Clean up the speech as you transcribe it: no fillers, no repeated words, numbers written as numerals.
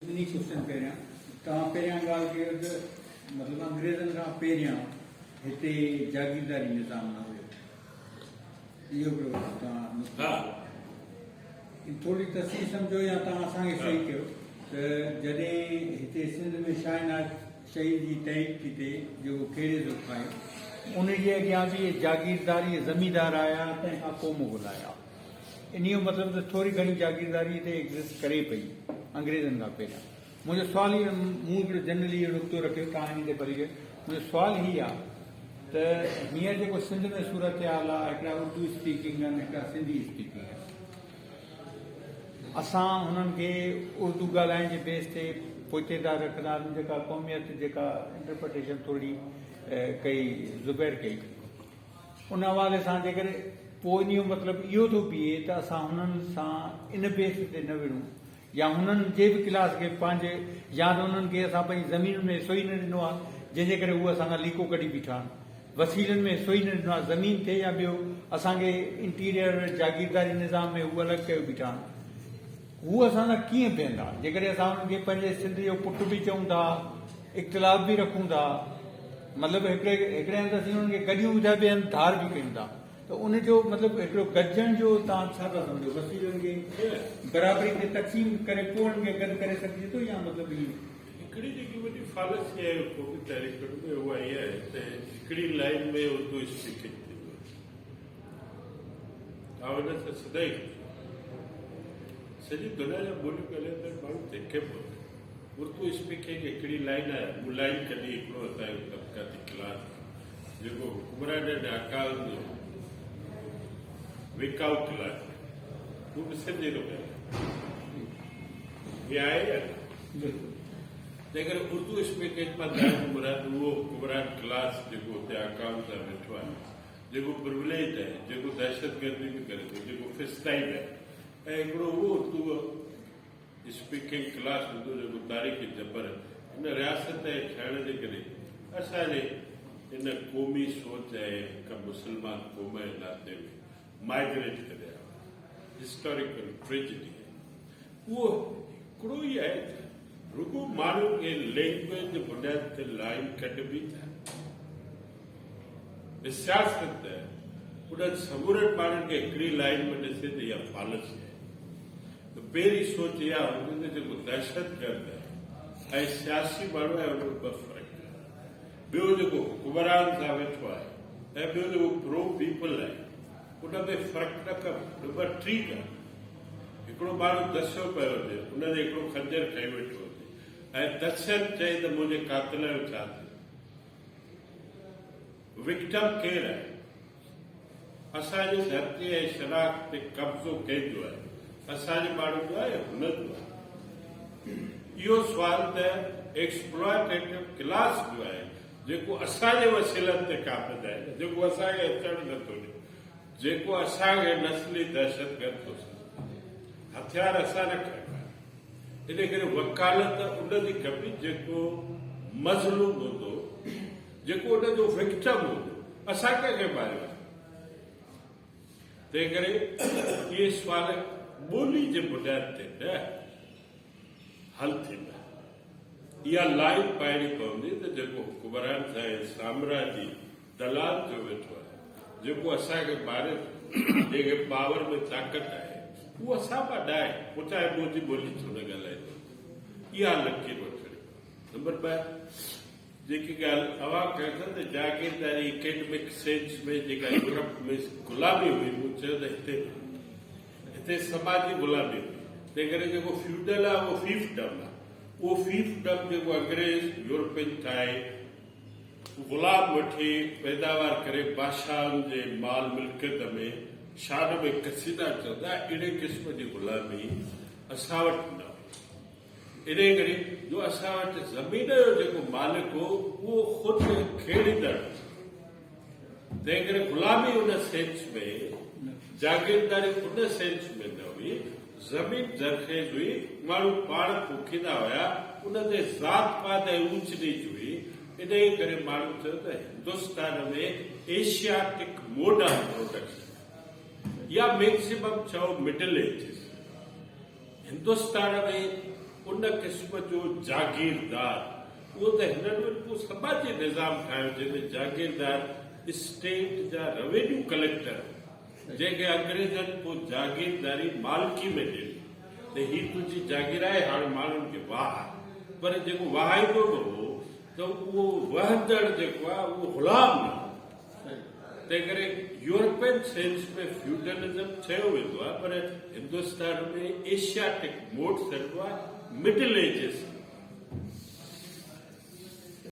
इन्हीं क्वेश्चन पहिरियां तव्हां पहिरियां ॻाल्हि कयो त मतिलबु अंग्रेज़नि खां पहिरियां हिते जागीरदारी निज़ाम न हुयो, इहो हिकिड़ो तव्हां थोरी तस्वीर सम्झो या तव्हां असांखे सही कयो त जॾहिं हिते सिंध में शाहनाज शहीद जी तहरीक थी थिए जेको कहिड़े ज़ुल्फ़ आहे उनजे अॻियां बि जागीरदारी ज़मींदार आया, तंहिंखां पोइ मुग़ल आया। इन जो मतिलबु त थोरी घणी जागीरदारी हिते एग्ज़िस्ट करे पई अंग्रेज़नि खां पहिरियां। मुंहिंजो सुवालु इहो, मूं हिकिड़ो जनरली इहो नुक़्तो रखियो, तव्हां इन ते पढ़ी करे मुंहिंजो सुवालु हीअ आहे त हींअर जेको सिंध में सूरत हाल आहे, हिकिड़ा उर्दू स्पीकिंग आहिनि, हिकिड़ा सिंधी स्पीकिंग आहिनि। असां हुननि खे उर्दू ॻाल्हाइण जे बेस ते पोइते था रखंदा आहियूं, जेका क़ौमियत जेका इंटरप्रिटेशन थोरी कई ज़ुबैर कई, उन हवाले सां जेकर पोइ इन जो मतिलबु इहो थो बीहे त असां हुननि सां इन बेस ते न विढ़ूं या हुननि जे बि क्लास खे पंहिंजे या त हुननि खे असां पंहिंजी ज़मीन में हिसो ई न ॾिनो आहे, जंहिंजे करे उहे असां खां लीको कढी बीठा आहिनि, वसीलनि में हिसो ई न ॾिनो आहे, ज़मीन थिए या ॿियो असांखे इंटीरियर जागीरदारी निज़ाम में उहे अलॻि कयो बीठा आहिनि। हू असां सां कीअं बीहंदा जेकॾहिं असां हुननि खे पंहिंजे सिंध जो पुटु बि चऊं था, इख़्तिलाफ़ बि रखूं था, मतिलबु हिकिड़े हंधि असीं हुननि खे गॾियूं बि था ॿिए हंधि धार बि कयूं था, त उनजो मतिलबु हिकिड़ो गॾिजण जो तव्हां छा था सम्झो? वसीलनि खे बराबरी खे तक़सीम करे पोइ हुननि खे गॾु करे सघिजे थो या मतिलबु इहो हिकिड़ी जेकी वॾी फालसी आहे क़ौमी तहरीक में उहा इहा आहे त हिकिड़ी लाइन में उर्दू स्पीकिंग थी वियो। तव्हां हिन सां सदाई सॼी दुनिया जा ॿोलियूं ॻाल्हाईंदड़ माण्हू तंहिंखे बि उर्दू स्पीकिंग हिकिड़ी लाइन आहे। उहा लाइन कॾहिं हिकिड़ो असांजो तबक़ाती क्लास जेको हुकुमरान अकाल जो विकाऊ क्लास हू ॾिसंदे थो पियो इहा आहे या जेकर उर्दू स्पीकिंग मां मुराद उहो हुकुमरान क्लास जेको हुते आकाम सां वेठो आहे, जेको प्रिविलेज आहे, जेको दहशतगर्दी बि करे थो, जेको फिस्टाइड आहे, ऐं हिकिड़ो उहो उर्दू स्पीकिंग क्लास हूंदो जेको तारीख़ जबर हिन रियासत जे ठाहिण जे करे असांजे हिन क़ौमी सोच ऐं हिकु मुस्लमान क़ौम जे नाते में माइग्रेट करे आयो, हिस्टोरिकल ट्रेजिडी उहो हिकिड़ो ई आहे त रुगो माण्हू खे लैंग्वेज जे बुनियाद ते लाइन कढबी था, सियासत उन्हनि समूरनि माण्हुनि खे हिकिड़ी लाइन में ॾिसे त इहा फालसी आहे। त पहिरीं सोच इहा हूंदी त जेको दहशतगर्द आहे ऐं सियासी माण्हू आहे उनमें ॿ फ़र्क़ु आहे। ॿियो जेको हुकुमरान सां वेठो आहे ऐं ॿियो जेको प्रो पीपल आहे उन में फ़र्क़ु न कबो, नंबर ठीक आहे। हिकिड़ो माण्हू दसियो पियो हुजे, उनजे हिकिड़ो खंजर खई वेठो हुजे ऐं दसियनि चई त मुंहिंजे कातिल जो छा थियो, विक्टम केरु आहे? असांजी धरती ऐं शनाख़्त ते कब्ज़ो कंहिंजो आहे? असांजे माण्हू जो आहे या हुन जो आहे? इहो सुवाल त एक्सप्लॉयटेटिव क्लास जो आहे जेको असांजे वसीलनि ते क़ाबिज़ आहे, जेको असांखे अचणु नथो ॾिए, जेको असांखे नस्ली दहशतगर्द थो सम्झे। हथियार असां न खणंदा, इन करे वकालत उनजी खपे जेको मज़लूम हूंदो, जेको उनजो विक्टम हूंदो, असां कंहिंखे मारियो आहे। तंहिं करे इहे सुवाल ॿोली जे बुनियाद ते न हल थींदा। इहा लाइन पाइणी पवंदी त जेको हुकुमरान सां साम्राजी दलाल जो वेठो आहे, जेको असांखे मारे जंहिंखे पावर में ताक़त आहे, उहो असां पां डाहे पोइ चाहे मुंहिंजी ॿोली छो न ॻाल्हाईंदो। इहा लकीर वठणी। नंबर ॿ जेकी ॻाल्हि अवां कयो था त जागीरदारी एकेडमिक सेंस में जेका यूरोप में गुलामी हुई, मूं चयो त हिते समाजी गुलामी हुई। तंहिं करे जेको फ्यूडल आहे उहो फीफडम आहे। उहो फीफडम जेको अंग्रेज़ यूरोपियन ठाहे गुलाम वठी पैदावार करे बादशाहनि जे माल मिल्कियत में शान में कसीदा चवंदा, अहिड़े क़िस्म जी गुलामी असां वटि न हुई। इन करे जो असां वटि ज़मीन जो जेको मालिक हो उहो ख़ुदि खेड़ींदड़, तंहिं करे गुलामी उन सेंस में, जागीरदारी उन सेंस में न हुई। ज़मीन ज़रखेज़ हुई, माण्हू पाण पोखींदा हुया, उन ते ज़ात पात ऐं ऊच नीच हुई। इन करे माण्हू चयो त हिंदुस्तान में एशियाटिक मोड ऑफ प्रोडक्शन या मैक्सिमम चओ मिडल एजिस, हिंदुस्तान में उन क़िस्म जो जागीरदार उहो त हिननि वटि पोइ समाजी निज़ाम ठाहियो जंहिंमें जागीरदार स्टेट जा रेवेन्यू कलेक्टर जंहिंखे अंग्रेज़नि पोइ जागीरदारी मालिकी में ॾिनी त हीअ तुंहिंजी जागीर आहे हाणे माण्हुनि खे वाह पर जेको वहाईंदो बि हो त उहो वहंदड़ जेको आहे उहो गुलाम न हो तंहिं करे यूरोपियन सेंस में फ्यूडलिज्म चयो वेंदो आहे पर हिंदुस्तान में एशियाटिक मोड चइबो आहे मिडिल एजिस